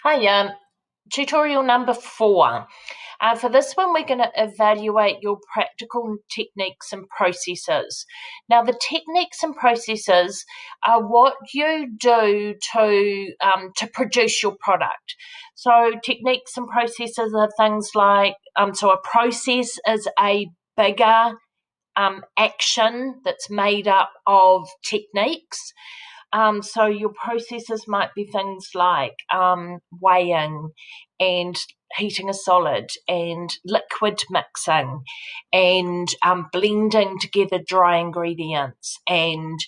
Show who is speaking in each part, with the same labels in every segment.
Speaker 1: Hi, tutorial number 4. For this one, we're going to evaluate your practical techniques and processes. Now, the techniques and processes are what you do to produce your product. So, techniques and processes are things like, so a process is a bigger action that's made up of techniques. So your processes might be things like weighing and heating a solid and liquid mixing and blending together dry ingredients and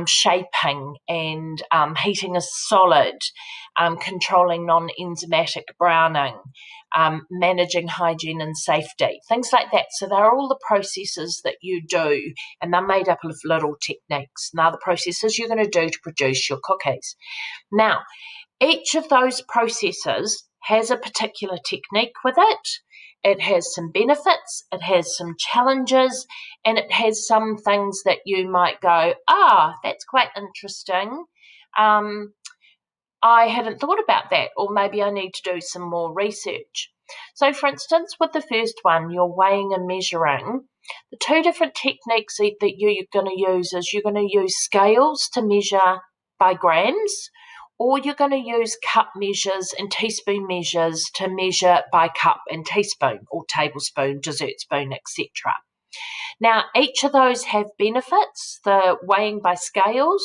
Speaker 1: shaping and heating a solid, controlling non-enzymatic browning, managing hygiene and safety, things like that. So they're all the processes that you do, and they're made up of little techniques. Now, the processes you're going to do to produce your cookies. Now, each of those processes has a particular technique with it. It has some benefits, it has some challenges, and it has some things that you might go, that's quite interesting. I hadn't thought about that, or maybe I need to do some more research. So, for instance, with the first one, you're weighing and measuring. The two different techniques that you're going to use is you're going to use scales to measure by grams, or you're going to use cup measures and teaspoon measures to measure by cup and teaspoon, or tablespoon, dessert spoon, etc. Now, each of those have benefits. The weighing by scales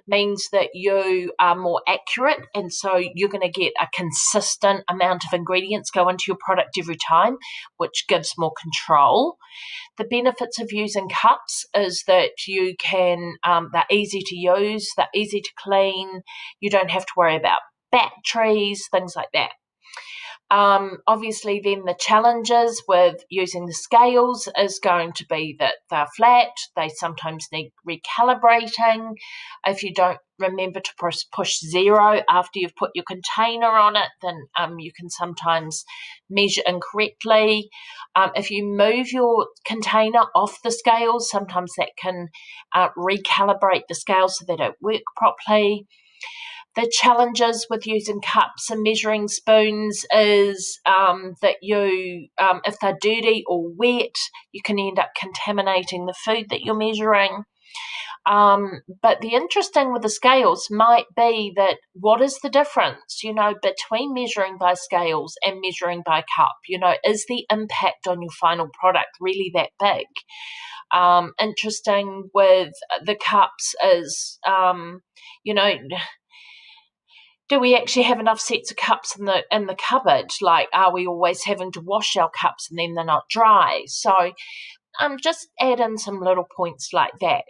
Speaker 1: means that you are more accurate, and so you're going to get a consistent amount of ingredients go into your product every time, which gives more control. The benefits of using cups is that you can, they're easy to use, they're easy to clean, you don't have to worry about batteries, things like that. Obviously, then the challenges with using the scales is going to be that they're flat, they sometimes need recalibrating. If you don't remember to push 0 after you've put your container on it, then you can sometimes measure incorrectly. If you move your container off the scales, sometimes that can recalibrate the scales so they don't work properly. The challenges with using cups and measuring spoons is that you, if they're dirty or wet, you can end up contaminating the food that you're measuring. But the interesting with the scales might be that what is the difference, between measuring by scales and measuring by cup? Is the impact on your final product really that big? Interesting with the cups is, do we actually have enough sets of cups in the cupboard? Like, are we always having to wash our cups and then they're not dry? So just add in some little points like that.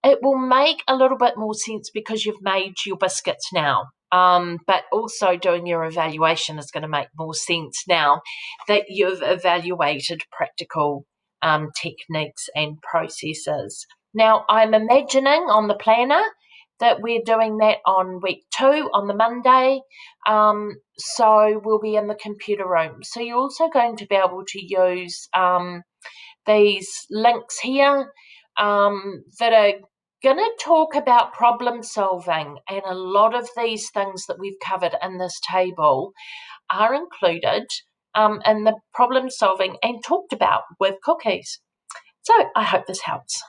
Speaker 1: It will make a little bit more sense because you've made your biscuits now. But also doing your evaluation is going to make more sense now that you've evaluated practical techniques and processes. Now, I'm imagining on the planner that we're doing that on week 2 on the Monday. So we'll be in the computer room. So you're also going to be able to use these links here that are going to talk about problem solving, and a lot of these things that we've covered in this table are included in the problem solving and talked about with cookies. So I hope this helps.